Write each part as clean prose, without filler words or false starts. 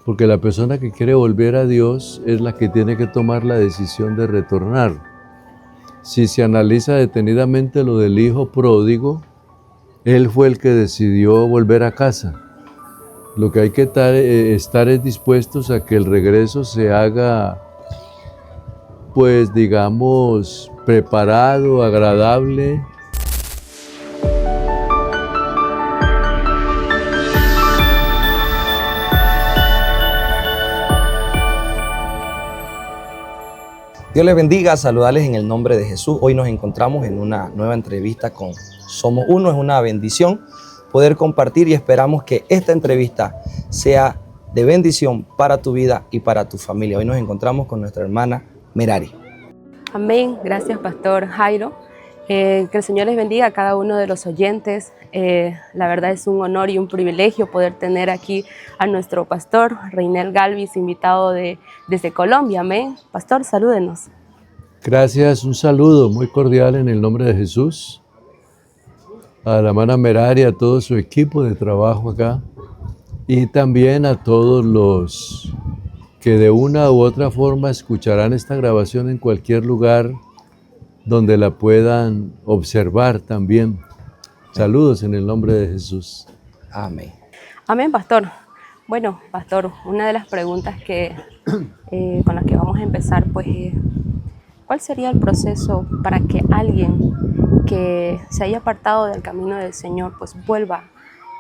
porque la persona que quiere volver a Dios es la que tiene que tomar la decisión de retornar. Si se analiza detenidamente lo del hijo pródigo, él fue el que decidió volver a casa. Lo que hay que estar es dispuestos a que el regreso se haga, pues digamos, preparado, agradable. Dios les bendiga, saludarles en el nombre de Jesús. Hoy nos encontramos en una nueva entrevista con Somos Uno. Es una bendición poder compartir y esperamos que esta entrevista sea de bendición para tu vida y para tu familia. Hoy nos encontramos con nuestra hermana Merari. Amén. Gracias, Pastor Jairo. Que el Señor les bendiga a cada uno de los oyentes. La verdad es un honor y un privilegio poder tener aquí a nuestro pastor, Reinel Galvis, invitado desde Colombia. Amén. Pastor, salúdenos. Gracias, un saludo muy cordial en el nombre de Jesús. A la hermana Merari, a todo su equipo de trabajo acá. Y también a todos los que de una u otra forma escucharán esta grabación en cualquier lugar donde la puedan observar también. Saludos en el nombre de Jesús. Amén. Amén, Pastor. Bueno, Pastor, una de las preguntas con las que vamos a empezar, pues, ¿cuál sería el proceso para que alguien que se haya apartado del camino del Señor, pues, vuelva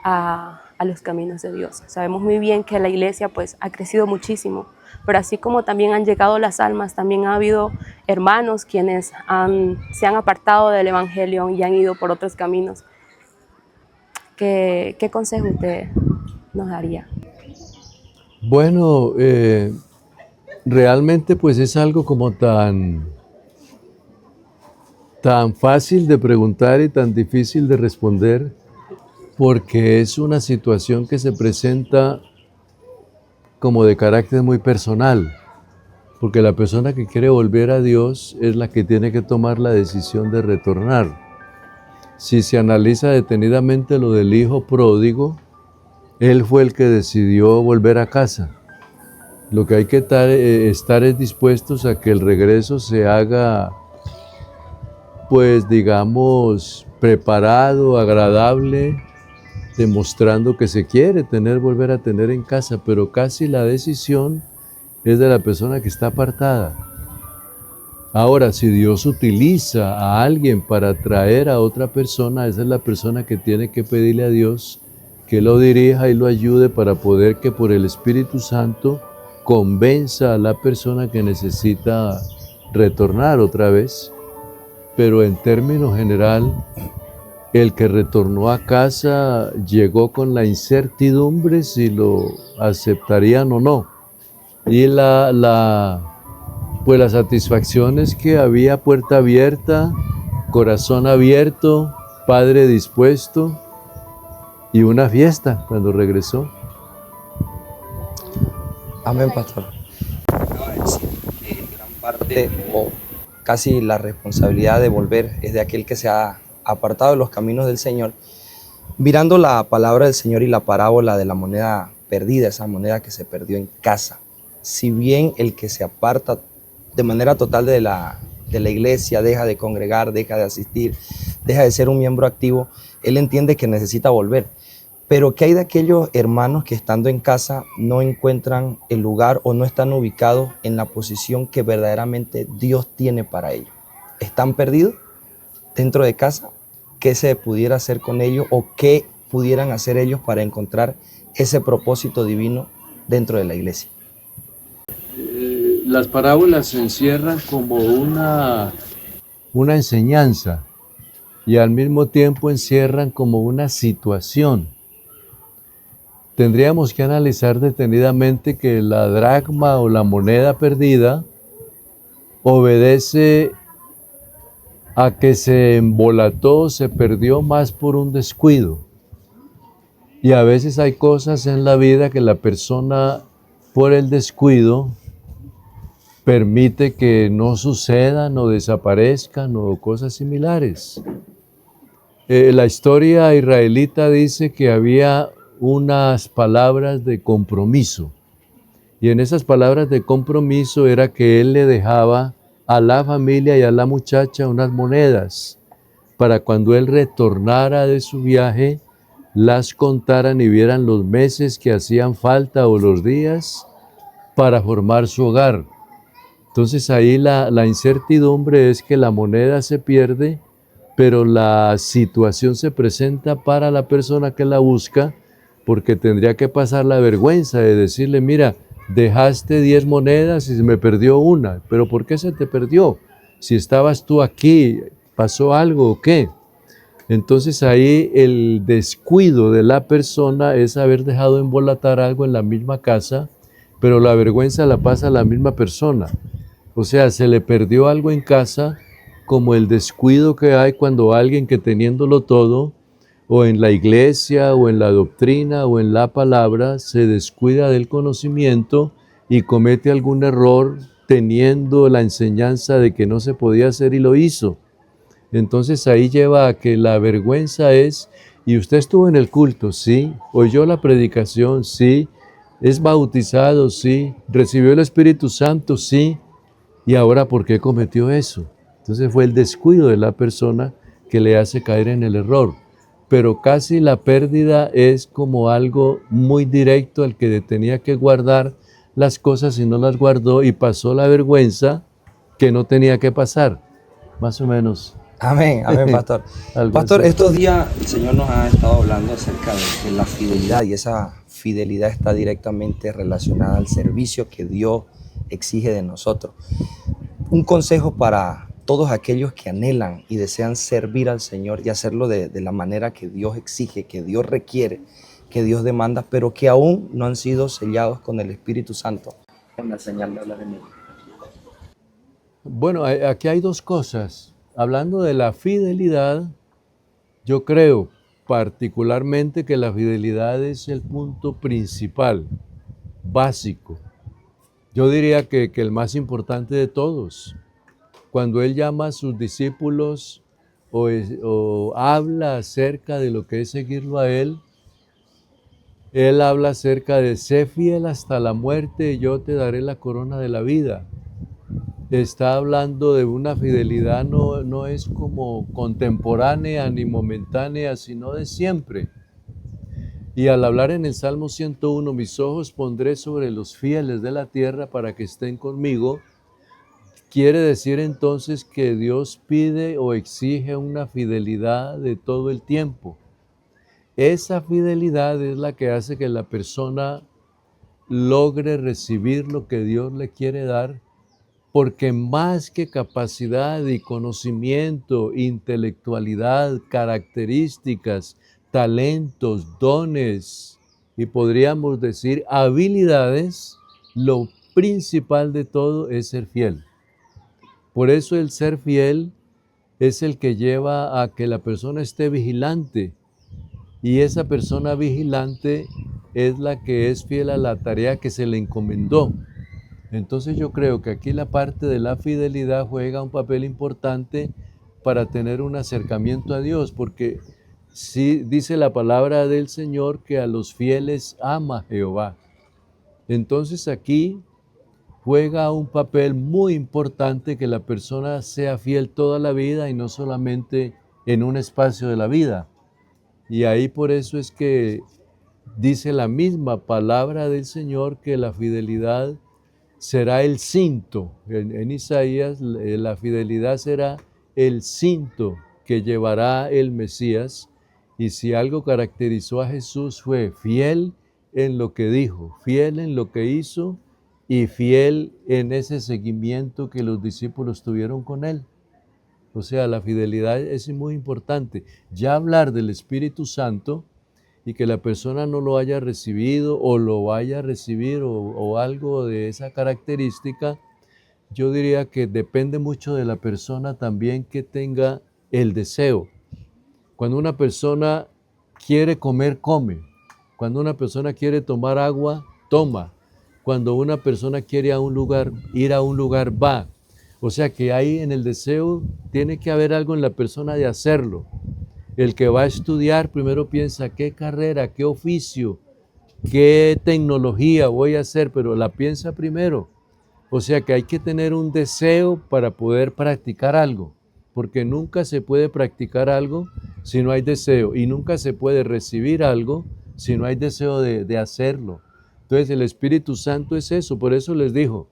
a los caminos de Dios? Sabemos muy bien que la iglesia, pues, ha crecido muchísimo, pero así como también han llegado las almas, también ha habido hermanos quienes se han apartado del evangelio y han ido por otros caminos. ¿Qué consejo usted nos daría? Bueno, realmente pues es algo como tan fácil de preguntar y tan difícil de responder, porque es una situación que se presenta como de carácter muy personal, porque la persona que quiere volver a Dios es la que tiene que tomar la decisión de retornar. Si se analiza detenidamente lo del hijo pródigo, él fue el que decidió volver a casa. Lo que hay que estar es dispuestos a que el regreso se haga, pues digamos, preparado, agradable, demostrando que se quiere volver a tener en casa, pero casi la decisión es de la persona que está apartada. Ahora, si Dios utiliza a alguien para traer a otra persona, esa es la persona que tiene que pedirle a Dios que lo dirija y lo ayude para poder que por el Espíritu Santo convenza a la persona que necesita retornar otra vez. Pero en términos general, el que retornó a casa llegó con la incertidumbre si lo aceptarían o no. Y pues la satisfacción es que había puerta abierta, corazón abierto, padre dispuesto y una fiesta cuando regresó. Amén, Pastor. Acaba de decir, gran parte o casi la responsabilidad de volver es de aquel que se ha apartado de los caminos del Señor. Mirando la palabra del Señor y la parábola de la moneda perdida, esa moneda que se perdió en casa, si bien el que se aparta de manera total de la iglesia, deja de congregar, deja de asistir, deja de ser un miembro activo, él entiende que necesita volver. Pero ¿qué hay de aquellos hermanos que estando en casa no encuentran el lugar o no están ubicados en la posición que verdaderamente Dios tiene para ellos? ¿Están perdidos dentro de casa? ¿Qué se pudiera hacer con ellos o qué pudieran hacer ellos para encontrar ese propósito divino dentro de la iglesia? Las parábolas se encierran como una enseñanza y al mismo tiempo encierran como una situación. Tendríamos que analizar detenidamente que la dracma o la moneda perdida obedece a que se embolató, se perdió más por un descuido. Y a veces hay cosas en la vida que la persona, por el descuido, permite que no sucedan o desaparezcan o cosas similares. La historia israelita dice que había unas palabras de compromiso Y en esas palabras de compromiso era que él le dejaba a la familia y a la muchacha unas monedas para cuando él retornara de su viaje, las contaran y vieran los meses que hacían falta o los días para formar su hogar. Entonces ahí la incertidumbre es que la moneda se pierde, pero la situación se presenta para la persona que la busca, porque tendría que pasar la vergüenza de decirle, mira, dejaste 10 monedas y se me perdió una, pero ¿por qué se te perdió? Si estabas tú aquí, ¿pasó algo o qué? Entonces ahí el descuido de la persona es haber dejado embolatar algo en la misma casa, pero la vergüenza la pasa a la misma persona. O sea, se le perdió algo en casa, como el descuido que hay cuando alguien que teniéndolo todo, o en la iglesia, o en la doctrina, o en la palabra, se descuida del conocimiento y comete algún error teniendo la enseñanza de que no se podía hacer y lo hizo. Entonces ahí lleva a que la vergüenza es, y usted estuvo en el culto, sí, oyó la predicación, sí, es bautizado, sí, recibió el Espíritu Santo, sí, y ahora ¿por qué cometió eso? Entonces fue el descuido de la persona que le hace caer en el error. Pero casi la pérdida es como algo muy directo al que tenía que guardar las cosas y no las guardó y pasó la vergüenza que no tenía que pasar, más o menos. Amén, amén, pastor. Pastor, así. estos días el Señor nos ha estado hablando acerca de la fidelidad, y esa fidelidad está directamente relacionada al servicio que Dios exige de nosotros. Un consejo para todos aquellos que anhelan y desean servir al Señor y hacerlo de la manera que Dios exige, que Dios requiere, que Dios demanda, pero que aún no han sido sellados con el Espíritu Santo. En la señal de hablar en él. Bueno, aquí hay dos cosas. Hablando de la fidelidad, yo creo particularmente que la fidelidad es el punto principal, básico. Yo diría que el más importante de todos. Cuando Él llama a sus discípulos o habla acerca de lo que es seguirlo a Él habla acerca de sé fiel hasta la muerte y yo te daré la corona de la vida. Está hablando de una fidelidad, no es como contemporánea ni momentánea, sino de siempre. Y al hablar en el Salmo 101, mis ojos pondré sobre los fieles de la tierra para que estén conmigo, quiere decir entonces que Dios pide o exige una fidelidad de todo el tiempo. Esa fidelidad es la que hace que la persona logre recibir lo que Dios le quiere dar, porque más que capacidad y conocimiento, intelectualidad, características, talentos, dones y podríamos decir habilidades, lo principal de todo es ser fiel. Por eso el ser fiel es el que lleva a que la persona esté vigilante, y esa persona vigilante es la que es fiel a la tarea que se le encomendó. Entonces yo creo que aquí la parte de la fidelidad juega un papel importante para tener un acercamiento a Dios, porque sí dice la palabra del Señor que a los fieles ama Jehová. Entonces aquí juega un papel muy importante que la persona sea fiel toda la vida y no solamente en un espacio de la vida. Y ahí por eso es que dice la misma palabra del Señor que la fidelidad será el cinto. En Isaías la fidelidad será el cinto que llevará el Mesías. Y si algo caracterizó a Jesús fue fiel en lo que dijo, fiel en lo que hizo y fiel en ese seguimiento que los discípulos tuvieron con él. O sea, la fidelidad es muy importante. Ya hablar del Espíritu Santo y que la persona no lo haya recibido o lo vaya a recibir o algo de esa característica, yo diría que depende mucho de la persona también que tenga el deseo. Cuando una persona quiere comer, come. Cuando una persona quiere tomar agua, toma. Cuando una persona quiere ir a un lugar, va. O sea que ahí en el deseo tiene que haber algo en la persona de hacerlo. El que va a estudiar primero piensa qué carrera, qué oficio, qué tecnología voy a hacer, pero la piensa primero. O sea que hay que tener un deseo para poder practicar algo, porque nunca se puede practicar algo si no hay deseo, y nunca se puede recibir algo si no hay deseo de hacerlo. Entonces el Espíritu Santo es eso, por eso les dijo,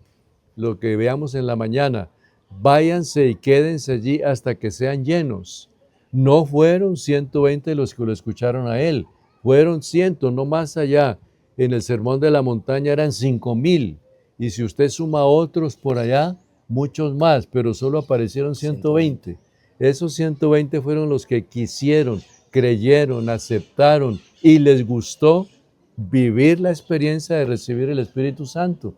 lo que veamos en la mañana, váyanse y quédense allí hasta que sean llenos. No fueron 120 los que lo escucharon a él, fueron 100, no más allá. En el Sermón de la Montaña eran 5,000, y si usted suma otros por allá, muchos más, pero solo aparecieron 120. Esos 120 fueron los que quisieron, creyeron, aceptaron y les gustó vivir la experiencia de recibir el Espíritu Santo.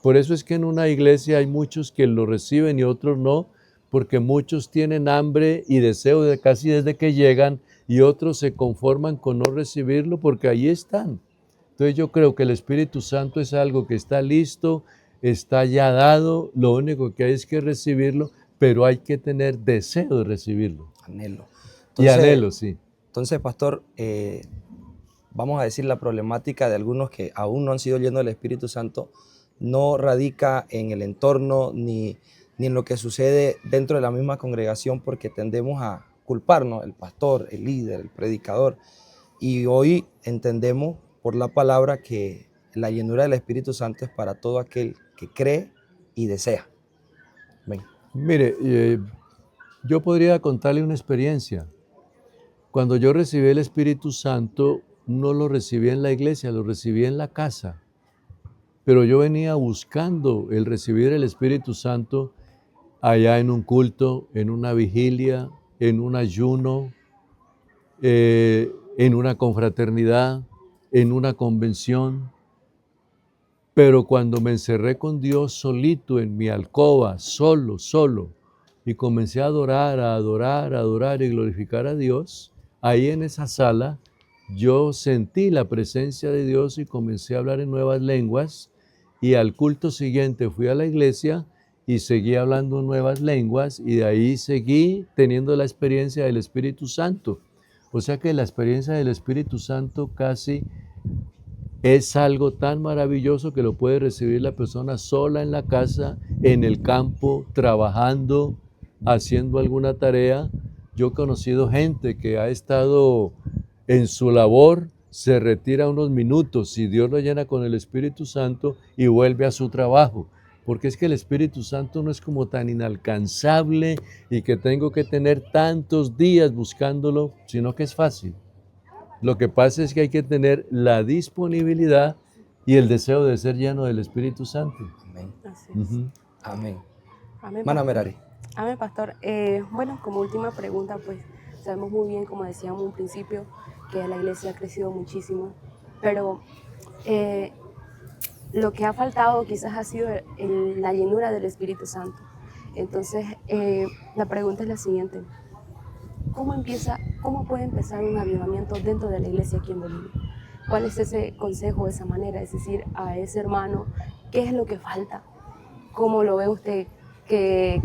Por eso es que en una iglesia hay muchos que lo reciben y otros no, porque muchos tienen hambre y deseo casi desde que llegan, y otros se conforman con no recibirlo porque ahí están. Entonces yo creo que el Espíritu Santo es algo que está listo, está ya dado, lo único que hay es que recibirlo, pero hay que tener deseo de recibirlo. Anhelo. Y anhelo, sí. Entonces, pastor, vamos a decir la problemática de algunos que aún no han sido llenos del Espíritu Santo no radica en el entorno ni en lo que sucede dentro de la misma congregación, porque tendemos a culparnos, el pastor, el líder, el predicador. Y hoy entendemos por la palabra que la llenura del Espíritu Santo es para todo aquel que cree y desea. Ven. Mire, yo podría contarle una experiencia. Cuando yo recibí el Espíritu Santo, no lo recibí en la iglesia, lo recibí en la casa. Pero yo venía buscando el recibir el Espíritu Santo allá en un culto, en una vigilia, en un ayuno, en una confraternidad, en una convención. Pero cuando me encerré con Dios solito en mi alcoba, solo, y comencé a adorar y glorificar a Dios, ahí en esa sala yo sentí la presencia de Dios y comencé a hablar en nuevas lenguas, y al culto siguiente fui a la iglesia y seguí hablando nuevas lenguas, y de ahí seguí teniendo la experiencia del Espíritu Santo. O sea que la experiencia del Espíritu Santo casi es algo tan maravilloso que lo puede recibir la persona sola en la casa, en el campo, trabajando, haciendo alguna tarea. Yo he conocido gente que ha estado en su labor, se retira unos minutos y Dios lo llena con el Espíritu Santo y vuelve a su trabajo. Porque es que el Espíritu Santo no es como tan inalcanzable y que tengo que tener tantos días buscándolo, sino que es fácil. Lo que pasa es que hay que tener la disponibilidad y el deseo de ser lleno del Espíritu Santo. Amén. Así es. Amén. Amén, Mana pastor. Merari. Amén, pastor. Bueno, como última pregunta, pues sabemos muy bien, como decíamos en un principio, que la iglesia ha crecido muchísimo, pero lo que ha faltado quizás ha sido la llenura del Espíritu Santo. Entonces, la pregunta es la siguiente. ¿Cómo puede empezar un avivamiento dentro de la iglesia aquí en Bolivia? ¿Cuál es ese consejo, esa manera? Es decir, a ese hermano, ¿qué es lo que falta? ¿Cómo lo ve usted? ¿Qué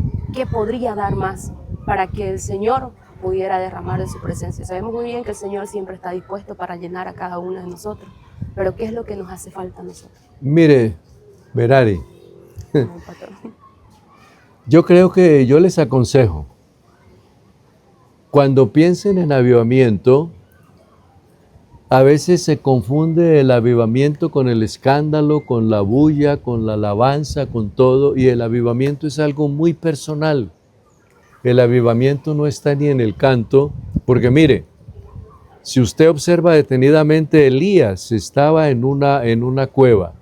podría dar más para que el Señor pudiera derramar de su presencia? Sabemos muy bien que el Señor siempre está dispuesto para llenar a cada uno de nosotros, pero ¿qué es lo que nos hace falta a nosotros? Mire, Merari, Pastor. yo creo que yo les aconsejo, cuando piensen en avivamiento, a veces se confunde el avivamiento con el escándalo, con la bulla, con la alabanza, con todo, y el avivamiento es algo muy personal. El avivamiento no está ni en el canto, porque mire, si usted observa detenidamente, Elías estaba en una cueva.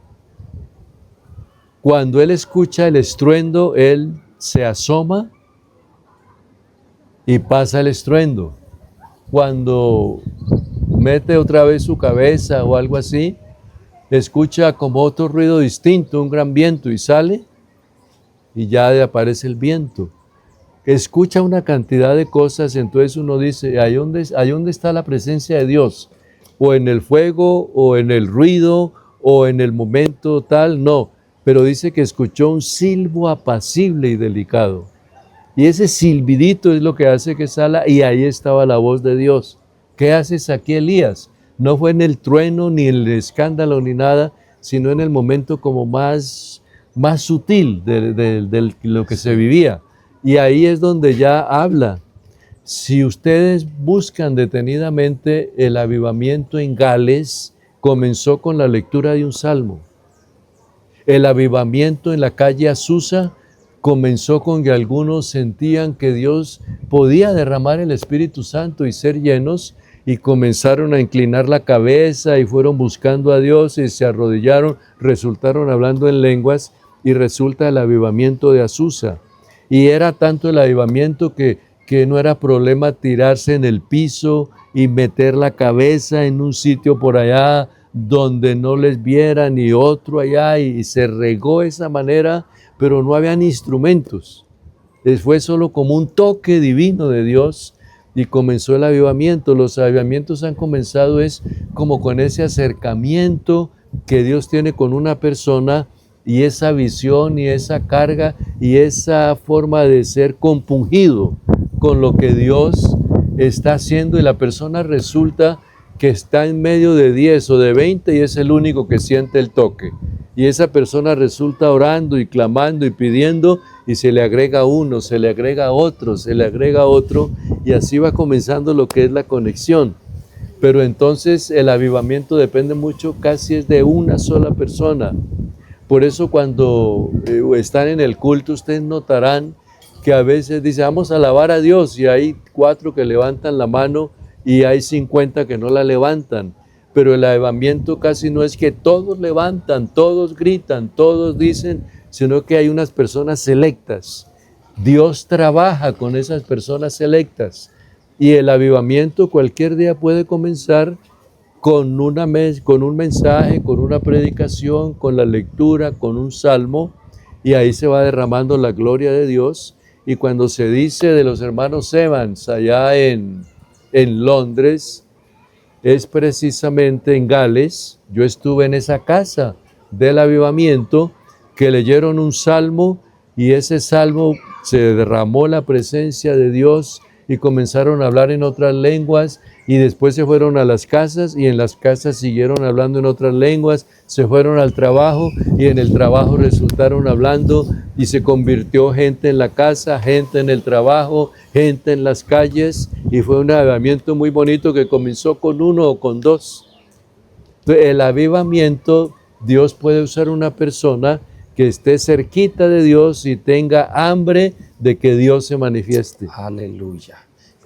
Cuando él escucha el estruendo, él se asoma y pasa el estruendo. Cuando mete otra vez su cabeza o algo así, escucha como otro ruido distinto, un gran viento, y sale y ya aparece el viento. Escucha una cantidad de cosas, entonces uno dice, ¿ahí dónde está la presencia de Dios? ¿O en el fuego, o en el ruido, o en el momento tal? No, pero dice que escuchó un silbo apacible y delicado. Y ese silbidito es lo que hace que salga, y ahí estaba la voz de Dios. ¿Qué haces aquí, Elías? No fue en el trueno, ni en el escándalo, ni nada, sino en el momento como más sutil de lo que se vivía. Y ahí es donde ya habla. Si ustedes buscan detenidamente, el avivamiento en Gales comenzó con la lectura de un salmo. El avivamiento en la calle Azusa comenzó con que algunos sentían que Dios podía derramar el Espíritu Santo y ser llenos, y comenzaron a inclinar la cabeza y fueron buscando a Dios y se arrodillaron, resultaron hablando en lenguas, y resulta el avivamiento de Azusa. Y era tanto el avivamiento que no era problema tirarse en el piso y meter la cabeza en un sitio por allá donde no les vieran, y otro allá, y se regó esa manera, pero no habían instrumentos. Fue solo como un toque divino de Dios y comenzó el avivamiento. Los avivamientos han comenzado es como con ese acercamiento que Dios tiene con una persona, y esa visión y esa carga y esa forma de ser compungido con lo que Dios está haciendo, y la persona resulta que está en medio de 10 o de 20 y es el único que siente el toque. Y esa persona resulta orando y clamando y pidiendo, y se le agrega uno, se le agrega otro, se le agrega otro, y así va comenzando lo que es la conexión. Pero entonces el avivamiento depende mucho, casi es de una sola persona. Por eso cuando están en el culto, ustedes notarán que a veces dice, vamos a alabar a Dios, y hay 4 que levantan la mano y hay 50 que no la levantan. Pero el avivamiento casi no es que todos levantan, todos gritan, todos dicen, sino que hay unas personas selectas. Dios trabaja con esas personas selectas, y el avivamiento cualquier día puede comenzar con un mensaje, con una predicación, con la lectura, con un salmo, y ahí se va derramando la gloria de Dios. Y cuando se dice de los hermanos Evans allá en Londres, es precisamente en Gales. Yo estuve en esa casa del avivamiento, que leyeron un salmo, y ese salmo se derramó la presencia de Dios y comenzaron a hablar en otras lenguas, y después se fueron a las casas, y en las casas siguieron hablando en otras lenguas, se fueron al trabajo, y en el trabajo resultaron hablando, y se convirtió gente en la casa, gente en el trabajo, gente en las calles, y fue un avivamiento muy bonito que comenzó con 1 o con 2. Entonces, el avivamiento, Dios puede usar una persona que esté cerquita de Dios y tenga hambre de que Dios se manifieste. Aleluya.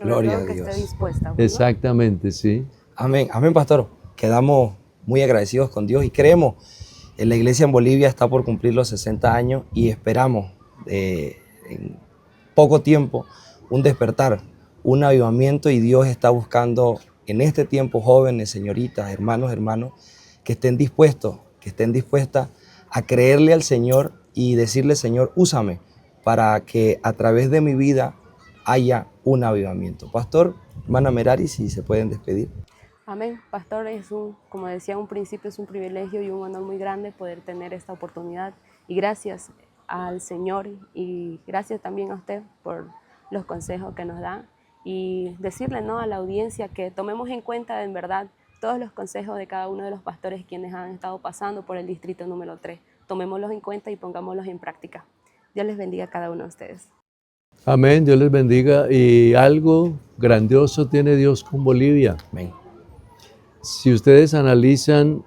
Gloria a que Dios. esté dispuesta, ¿no? Exactamente, sí. Amén. Amén, pastor. Quedamos muy agradecidos con Dios y creemos. La iglesia en Bolivia está por cumplir los 60 años y esperamos en poco tiempo un despertar, un avivamiento, y Dios está buscando en este tiempo jóvenes, señoritas, hermanos, que estén dispuestas a creerle al Señor y decirle, Señor, úsame para que a través de mi vida haya un avivamiento. Pastor, hermana Merari, si se pueden despedir. Amén. Pastor, como decía un principio, es un privilegio y un honor muy grande poder tener esta oportunidad. Y gracias al Señor, y gracias también a usted por los consejos que nos da. Y decirle, ¿no?, a la audiencia que tomemos en cuenta en verdad todos los consejos de cada uno de los pastores quienes han estado pasando por el distrito número 3. Tomémoslos en cuenta y pongámoslos en práctica. Dios les bendiga a cada uno de ustedes. Amén, Dios les bendiga. Y algo grandioso tiene Dios con Bolivia. Amén. Si ustedes analizan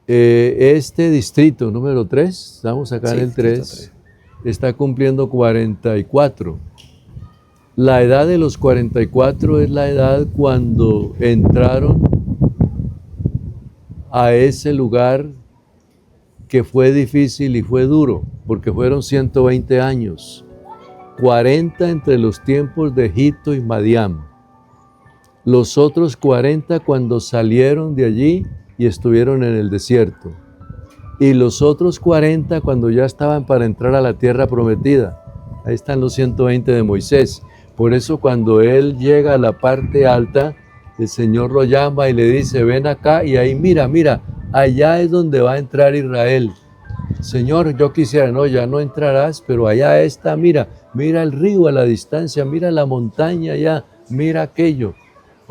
este distrito número 3, estamos acá en el 3, está cumpliendo 44. La edad de los 44 es la edad cuando entraron a ese lugar que fue difícil y fue duro, porque fueron 120 años, 40 entre los tiempos de Egipto y Madián. Los otros 40 cuando salieron de allí y estuvieron en el desierto. Y los otros 40 cuando ya estaban para entrar a la tierra prometida. Ahí están los 120 de Moisés. Por eso cuando él llega a la parte alta, el Señor lo llama y le dice, ven acá, y ahí mira, allá es donde va a entrar Israel. Señor, yo quisiera, no, ya no entrarás, pero allá está, mira el río a la distancia, mira la montaña allá, mira aquello.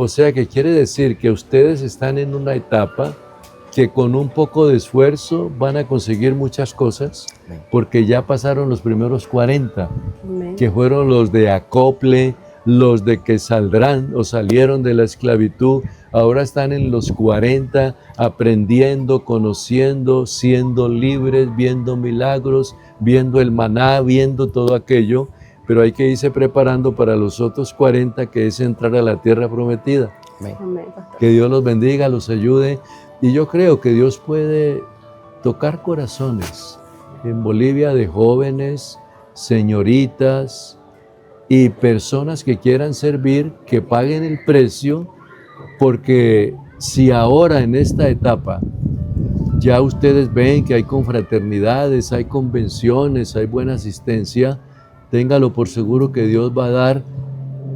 O sea que quiere decir que ustedes están en una etapa que con un poco de esfuerzo van a conseguir muchas cosas, porque ya pasaron los primeros 40, Amén. que fueron los de acople, los de que saldrán o salieron de la esclavitud. Ahora están en los 40, aprendiendo, conociendo, siendo libres, viendo milagros, viendo el maná, viendo todo aquello, pero hay que irse preparando para los otros 40, que es entrar a la tierra prometida. Amén. Amén, pastor. Que Dios los bendiga, los ayude, y yo creo que Dios puede tocar corazones en Bolivia de jóvenes, señoritas y personas que quieran servir, que paguen el precio, porque si ahora en esta etapa ya ustedes ven que hay confraternidades, hay convenciones, hay buena asistencia, téngalo por seguro que Dios va a dar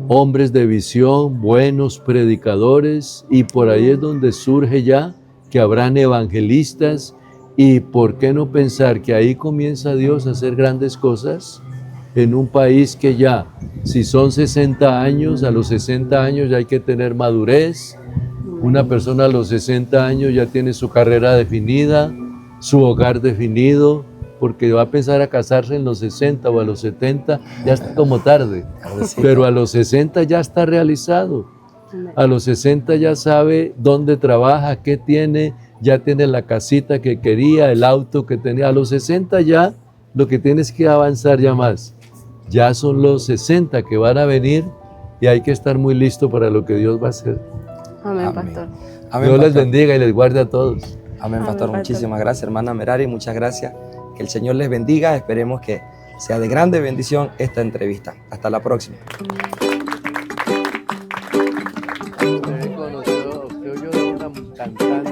hombres de visión, buenos predicadores, y por ahí es donde surge ya que habrán evangelistas, y por qué no pensar que ahí comienza Dios a hacer grandes cosas en un país que ya, si son 60 años, a los 60 años ya hay que tener madurez. Una persona a los 60 años ya tiene su carrera definida, su hogar definido, porque va a pensar a casarse en los 60 o a los 70, ya está como tarde, pero a los 60 ya está realizado. A los 60 ya sabe dónde trabaja, qué tiene, ya tiene la casita que quería, el auto que tenía. A los 60 ya lo que tienes que avanzar ya más. Ya son los 60 que van a venir y hay que estar muy listo para lo que Dios va a hacer. Amén, Amén. pastor. Amén, Dios les pastor. bendiga y les guarde a todos. Amén, Amén, pastor. pastor. Muchísimas gracias, hermana Merari. Muchas gracias. Que el Señor les bendiga. Esperemos que sea de grande bendición esta entrevista. Hasta la próxima. Usted oyó de una cantante